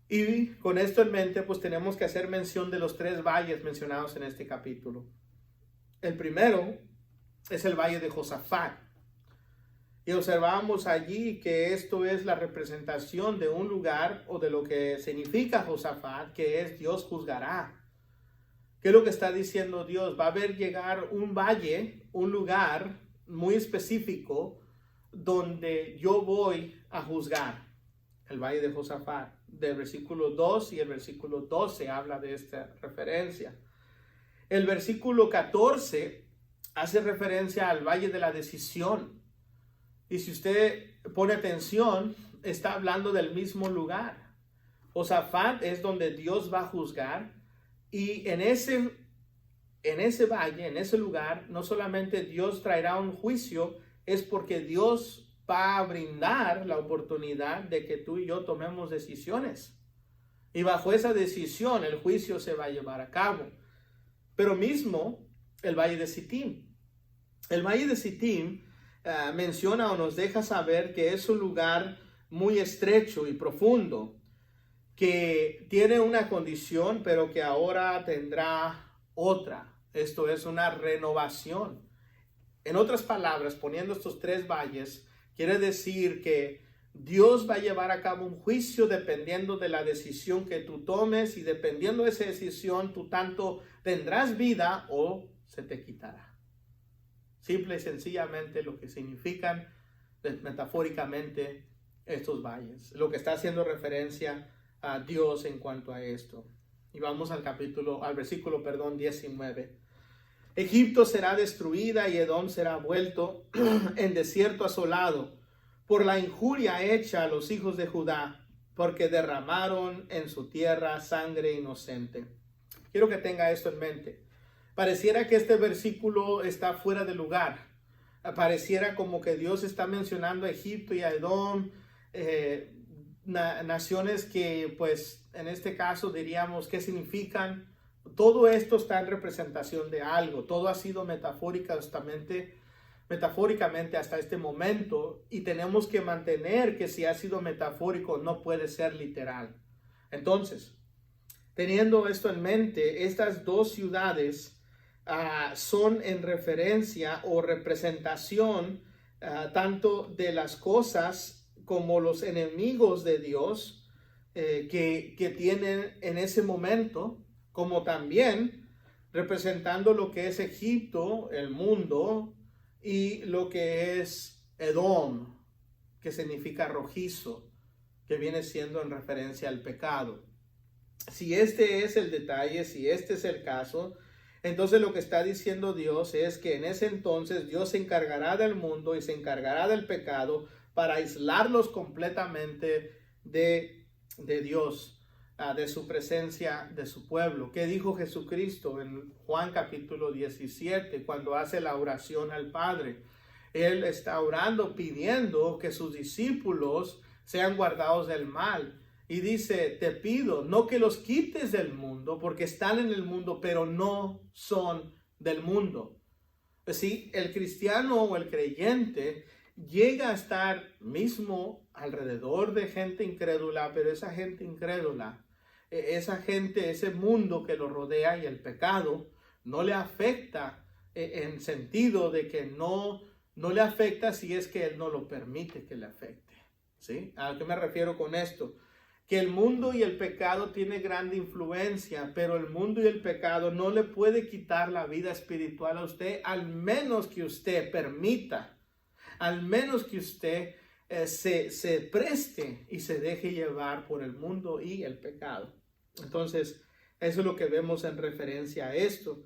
Y con esto en mente, pues tenemos que hacer mención de los 3 valles mencionados en este capítulo. El primero es el valle de Josafat. Y observamos allí que esto es la representación de un lugar o de lo que significa Josafat, que es Dios juzgará. ¿Qué es lo que está diciendo Dios? Va a haber llegar un valle, un lugar muy específico donde yo voy a juzgar. El valle de Josafat. Del versículo 2 y el versículo 12 habla de esta referencia. El versículo 14 hace referencia al valle de la decisión. Y si usted pone atención, está hablando del mismo lugar. Josafat es donde Dios va a juzgar. Y en ese valle, en ese lugar, no solamente Dios traerá un juicio, es porque Dios va a brindar la oportunidad de que tú y yo tomemos decisiones. Y bajo esa decisión, el juicio se va a llevar a cabo. Pero mismo, el valle de Sittim. El valle de Sittim menciona o nos deja saber que es un lugar muy estrecho y profundo, que tiene una condición, pero que ahora tendrá otra. Esto es una renovación. En otras palabras, poniendo estos 3 valles, quiere decir que Dios va a llevar a cabo un juicio dependiendo de la decisión que tú tomes, y dependiendo de esa decisión, tú tanto tendrás vida o se te quitará. Simple y sencillamente lo que significan metafóricamente estos valles. Lo que está haciendo referencia a Dios en cuanto a esto. Y vamos al versículo 19. Egipto será destruida y Edom será vuelto en desierto asolado por la injuria hecha a los hijos de Judá, porque derramaron en su tierra sangre inocente. Quiero que tenga esto en mente. Pareciera que este versículo está fuera de lugar. Pareciera como que Dios está mencionando a Egipto y a Edom, naciones que pues en este caso diríamos ¿qué significan? Todo esto está en representación de algo. Todo ha sido metafóricamente hasta este momento, y tenemos que mantener que si ha sido metafórico no puede ser literal. Entonces, teniendo esto en mente, estas 2 ciudades son en referencia o representación tanto de las cosas como los enemigos de Dios que tienen en ese momento, como también representando lo que es Egipto, el mundo, y lo que es Edom, que significa rojizo, que viene siendo en referencia al pecado. Si este es el detalle, si este es el caso, entonces lo que está diciendo Dios es que en ese entonces Dios se encargará del mundo y se encargará del pecado para aislarlos completamente de Dios, de su presencia, de su pueblo. ¿Qué dijo Jesucristo en Juan capítulo 17 cuando hace la oración al Padre? Él está orando pidiendo que sus discípulos sean guardados del mal. Y dice, te pido, no que los quites del mundo, porque están en el mundo, pero no son del mundo. Sí, el cristiano o el creyente llega a estar mismo alrededor de gente incrédula, pero esa gente incrédula, esa gente, ese mundo que lo rodea y el pecado, no le afecta en sentido de que no le afecta si es que Él no lo permite que le afecte. ¿Sí? ¿A qué me refiero con esto? Que el mundo y el pecado tienen gran influencia, pero el mundo y el pecado no le puede quitar la vida espiritual a usted, al menos que usted permita, al menos que usted se preste y se deje llevar por el mundo y el pecado. Entonces, eso es lo que vemos en referencia a esto.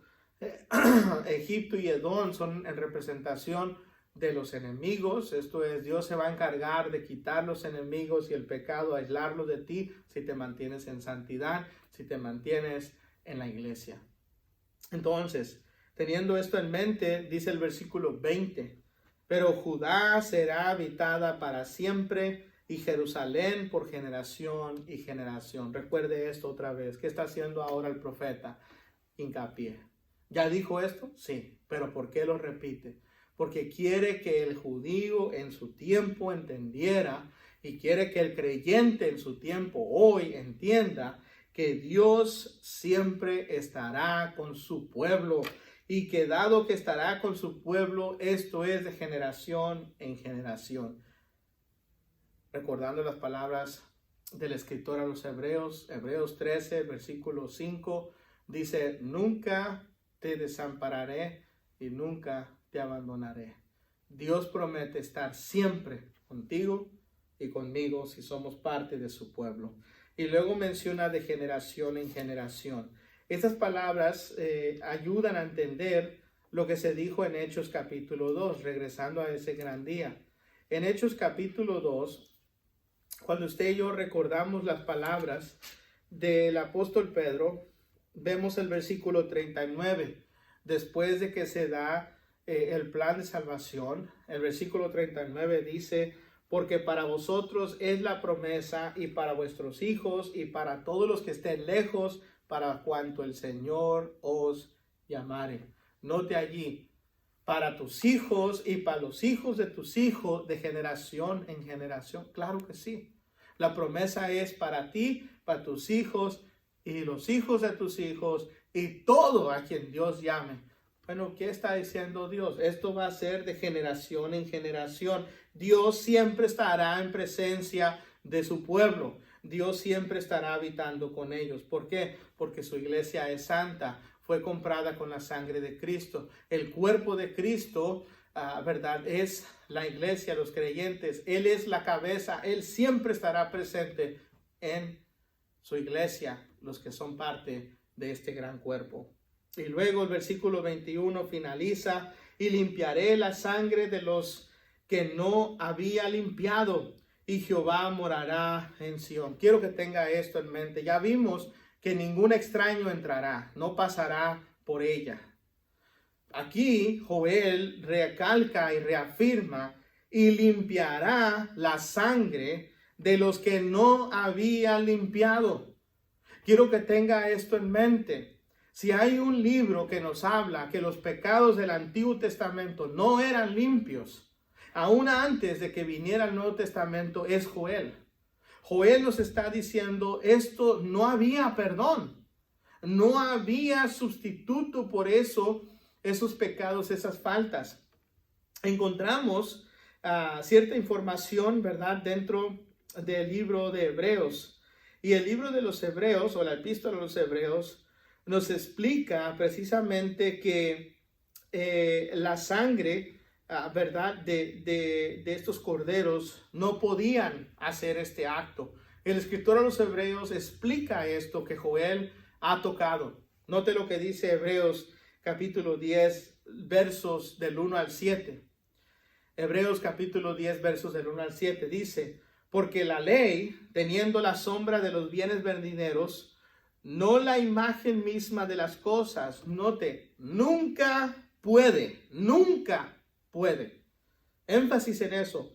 Egipto y Edom son en representación de los enemigos. Esto es, Dios se va a encargar de quitar los enemigos y el pecado, aislarlo de ti si te mantienes en santidad, si te mantienes en la iglesia. Entonces, teniendo esto en mente, dice el versículo 20, pero Judá será habitada para siempre y Jerusalén por generación y generación. Recuerde esto otra vez. ¿Qué está haciendo ahora el profeta? Hincapié. ¿Ya dijo esto? Sí, pero ¿por qué lo repite? Porque quiere que el judío en su tiempo entendiera y quiere que el creyente en su tiempo hoy entienda que Dios siempre estará con su pueblo y que dado que estará con su pueblo, esto es de generación en generación. Recordando las palabras del escritor a los Hebreos, Hebreos 13, versículo 5, dice, nunca te desampararé y nunca te abandonaré. Dios promete estar siempre contigo y conmigo si somos parte de su pueblo. Y luego menciona de generación en generación. Estas palabras ayudan a entender lo que se dijo en Hechos capítulo 2, regresando a ese gran día. En Hechos capítulo 2, cuando usted y yo recordamos las palabras del apóstol Pedro, vemos el versículo 39, después de que se da el plan de salvación. El versículo 39 dice, porque para vosotros es la promesa y para vuestros hijos y para todos los que estén lejos, para cuanto el Señor os llamare. Note allí, para tus hijos y para los hijos de tus hijos de generación en generación. Claro que sí. La promesa es para ti, para tus hijos y los hijos de tus hijos y todo a quien Dios llame. Bueno, ¿qué está diciendo Dios? Esto va a ser de generación en generación. Dios siempre estará en presencia de su pueblo. Dios siempre estará habitando con ellos. ¿Por qué? Porque su iglesia es santa. Fue comprada con la sangre de Cristo. El cuerpo de Cristo, ¿verdad? Es la iglesia, los creyentes. Él es la cabeza. Él siempre estará presente en su iglesia, los que son parte de este gran cuerpo. Y luego el versículo 21 finaliza, y limpiaré la sangre de los que no había limpiado, y Jehová morará en Sión. Quiero que tenga esto en mente. Ya vimos que ningún extraño entrará, no pasará por ella. Aquí Joel recalca y reafirma, y limpiará la sangre de los que no había limpiado. Quiero que tenga esto en mente. Si hay un libro que nos habla que los pecados del Antiguo Testamento no eran limpios, aún antes de que viniera el Nuevo Testamento, es Joel. Joel nos está diciendo, esto no había perdón, no había sustituto por eso, esos pecados, esas faltas. Encontramos cierta información, ¿verdad?, dentro del libro de Hebreos. Y el libro de los Hebreos, o la epístola de los Hebreos, nos explica precisamente que la sangre ¿verdad? De estos corderos no podían hacer este acto. El escritor a los Hebreos explica esto que Joel ha tocado. Note lo que dice Hebreos capítulo 10, versos del 1 al 7. Hebreos capítulo 10, versos del 1 al 7 dice: porque la ley, teniendo la sombra de los bienes venideros, no la imagen misma de las cosas, note, nunca puede. Énfasis en eso.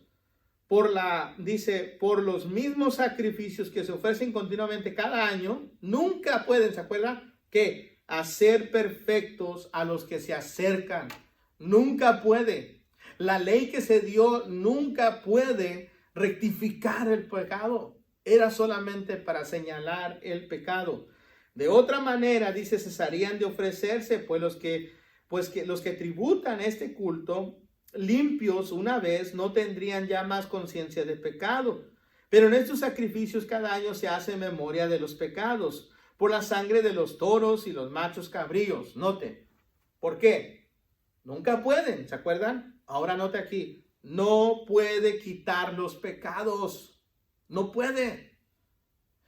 Dice, por los mismos sacrificios que se ofrecen continuamente cada año, nunca pueden, ¿se acuerdan? Que hacer perfectos a los que se acercan. Nunca puede. La ley que se dio nunca puede rectificar el pecado. Era solamente para señalar el pecado. De otra manera, dice, cesarían de ofrecerse, pues los que tributan este culto limpios una vez no tendrían ya más conciencia de pecado. Pero en estos sacrificios cada año se hace memoria de los pecados por la sangre de los toros y los machos cabríos. Note, ¿por qué? Nunca pueden, ¿se acuerdan? Ahora note aquí, no puede quitar los pecados. No puede.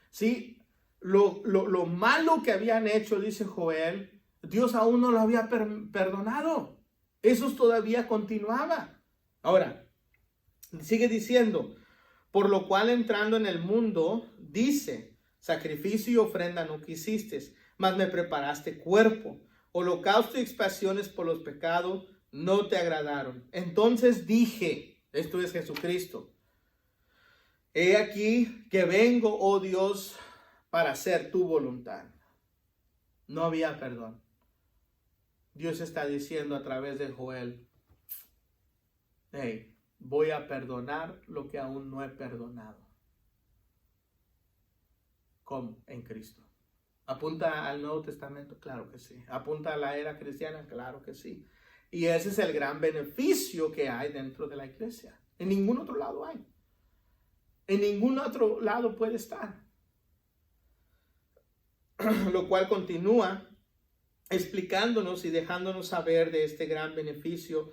Sí, lo malo que habían hecho, dice Joel, Dios aún no lo había perdonado. Eso todavía continuaba. Ahora, sigue diciendo, por lo cual entrando en el mundo, dice, sacrificio y ofrenda no quisiste, mas me preparaste cuerpo. Holocausto y expiaciones por los pecados no te agradaron. Entonces dije, esto es Jesucristo, he aquí que vengo, oh Dios, para hacer tu voluntad. No había perdón. Dios está diciendo a través de Joel, hey, voy a perdonar lo que aún no he perdonado. ¿Cómo? En Cristo. ¿Apunta al Nuevo Testamento? Claro que sí. ¿Apunta a la era cristiana? Claro que sí. Y ese es el gran beneficio que hay dentro de la iglesia. En ningún otro lado hay. En ningún otro lado puede estar. Lo cual continúa explicándonos y dejándonos saber de este gran beneficio.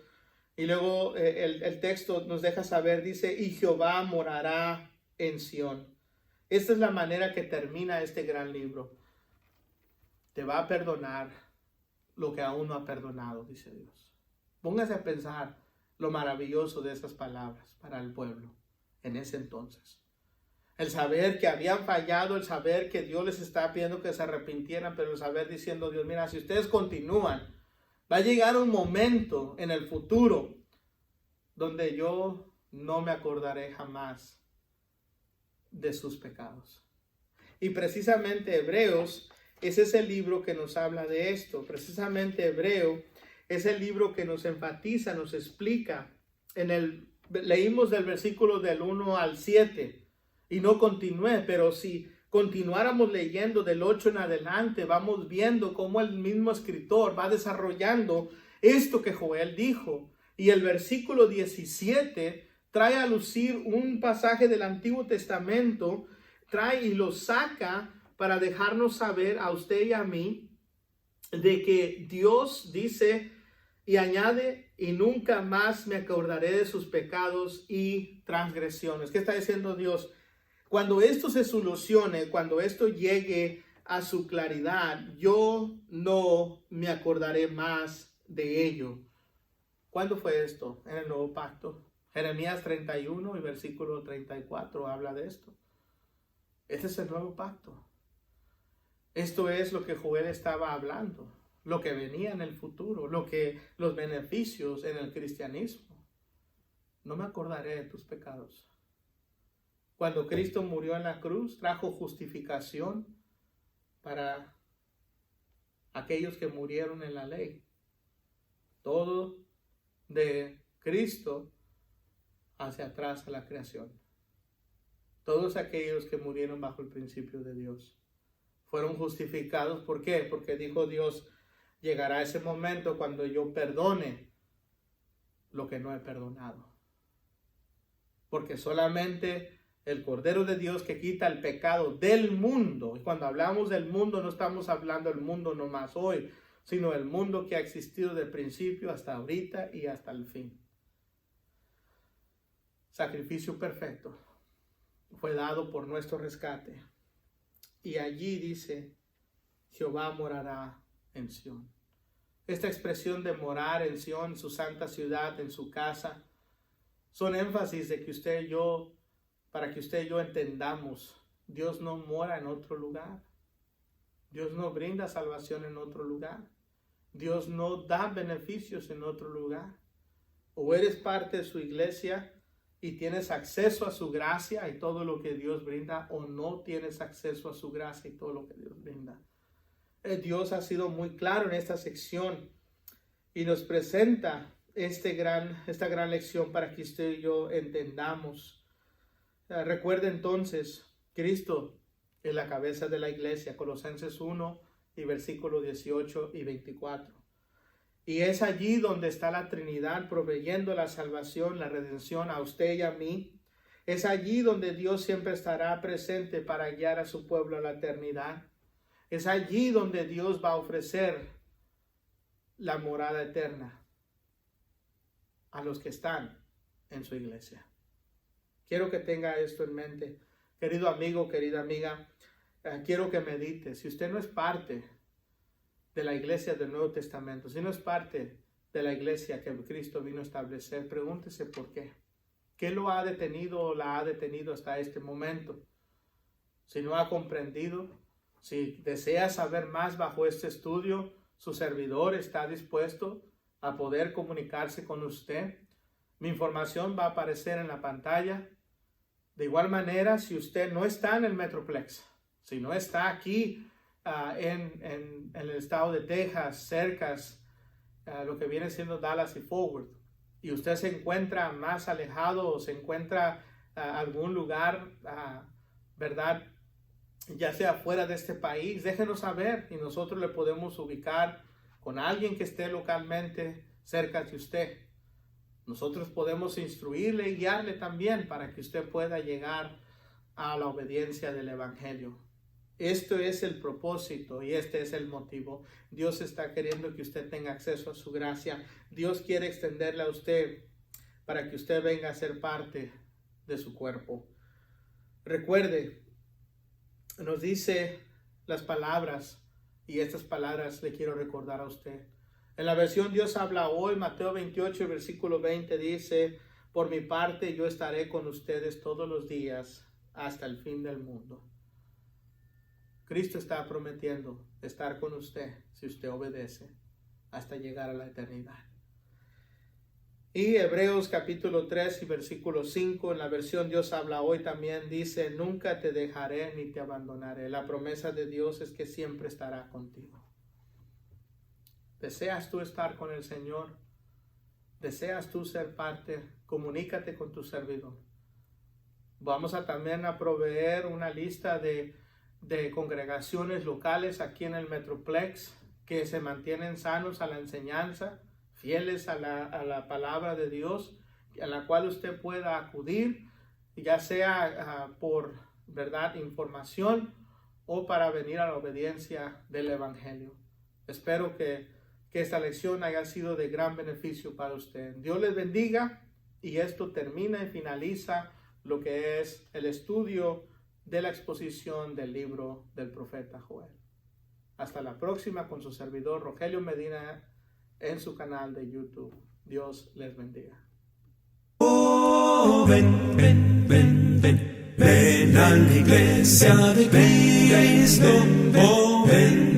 Y luego el texto nos deja saber, dice, y Jehová morará en Sión. Esta es la manera que termina este gran libro. Te va a perdonar lo que aún no ha perdonado, dice Dios. Póngase a pensar lo maravilloso de esas palabras para el pueblo en ese entonces. El saber que habían fallado, el saber que Dios les estaba pidiendo que se arrepintieran, pero el saber diciendo, Dios, mira, si ustedes continúan, va a llegar un momento en el futuro donde yo no me acordaré jamás de sus pecados. Y precisamente Hebreos, ese es el libro que nos habla de esto. Precisamente Hebreo es el libro que nos enfatiza, nos explica. Leímos del versículo del 1 al 7 y no continué, pero si continuáramos leyendo del 8 en adelante, vamos viendo cómo el mismo escritor va desarrollando esto que Joel dijo. Y el versículo 17 trae a lucir un pasaje del Antiguo Testamento, trae y lo saca para dejarnos saber a usted y a mí de que Dios dice y añade, y nunca más me acordaré de sus pecados y transgresiones. ¿Qué está diciendo Dios? Cuando esto se solucione, cuando esto llegue a su claridad, yo no me acordaré más de ello. ¿Cuándo fue esto? En el Nuevo Pacto. Jeremías 31 y versículo 34 habla de esto. Este es el Nuevo Pacto. Esto es lo que Joel estaba hablando, lo que venía en el futuro, los beneficios en el cristianismo. No me acordaré de tus pecados. Cuando Cristo murió en la cruz, trajo justificación para aquellos que murieron en la ley. Todo de Cristo hacia atrás a la creación. Todos aquellos que murieron bajo el principio de Dios fueron justificados. ¿Por qué? Porque dijo Dios, llegará ese momento cuando yo perdone lo que no he perdonado. Porque solamente el Cordero de Dios que quita el pecado del mundo, y cuando hablamos del mundo no estamos hablando del mundo nomás hoy, sino el mundo que ha existido del principio hasta ahorita y hasta el fin. sacrificio perfecto, fue dado por nuestro rescate. Y allí dice, Jehová morará en Sión. Esta expresión de morar en Sión, su santa ciudad, en su casa, son énfasis de que usted y yo, para que usted y yo entendamos, Dios no mora en otro lugar. Dios no brinda salvación en otro lugar. Dios no da beneficios en otro lugar. O eres parte de su iglesia y tienes acceso a su gracia y todo lo que Dios brinda, o no tienes acceso a su gracia y todo lo que Dios brinda. Dios ha sido muy claro en esta sección y nos presenta esta gran lección para que usted y yo entendamos. Recuerde entonces, Cristo es la cabeza de la iglesia, Colosenses 1 y versículos 18 y 24. Y es allí donde está la Trinidad proveyendo la salvación, la redención a usted y a mí. Es allí donde Dios siempre estará presente para guiar a su pueblo a la eternidad. Es allí donde Dios va a ofrecer la morada eterna a los que están en su iglesia. Quiero que tenga esto en mente. Querido amigo, querida amiga, quiero que medite. Si usted no es parte de la iglesia del Nuevo Testamento, si no es parte de la iglesia que Cristo vino a establecer, pregúntese por qué. ¿Qué lo ha detenido o la ha detenido hasta este momento? Si no ha comprendido, si desea saber más bajo este estudio, su servidor está dispuesto a poder comunicarse con usted. Mi información va a aparecer en la pantalla. De igual manera, si usted no está en el Metroplex, si no está aquí en el estado de Texas, cerca lo que viene siendo Dallas y Fort Worth, y usted se encuentra más alejado o se encuentra algún lugar, ¿verdad?, ya sea fuera de este país, déjenos saber y nosotros le podemos ubicar con alguien que esté localmente cerca de usted. Nosotros podemos instruirle y guiarle también para que usted pueda llegar a la obediencia del Evangelio. Esto es el propósito y este es el motivo. Dios está queriendo que usted tenga acceso a su gracia. Dios quiere extenderle a usted para que usted venga a ser parte de su cuerpo. Recuerde, nos dice las palabras, y estas palabras le quiero recordar a usted. En la versión Dios habla hoy, Mateo 28, versículo 20 dice, por mi parte yo estaré con ustedes todos los días hasta el fin del mundo. Cristo está prometiendo estar con usted si usted obedece hasta llegar a la eternidad. Y Hebreos capítulo 3 y versículo 5 en la versión Dios habla hoy también dice, nunca te dejaré ni te abandonaré. La promesa de Dios es que siempre estará contigo. ¿Deseas tú estar con el Señor? ¿Deseas tú ser parte? Comunícate con tu servidor. Vamos también a proveer una lista de congregaciones locales aquí en el Metroplex que se mantienen sanos a la enseñanza, fieles a la palabra de Dios, a la cual usted pueda acudir, ya sea por verdad, información o para venir a la obediencia del Evangelio. Espero que esta lección haya sido de gran beneficio para usted. Dios les bendiga y esto termina y finaliza lo que es el estudio de la exposición del libro del profeta Joel. Hasta la próxima con su servidor Rogelio Medina en su canal de YouTube. Dios les bendiga. Oh, ven, ven, ven, ven, ven a la iglesia de Cristo. Oh, ven,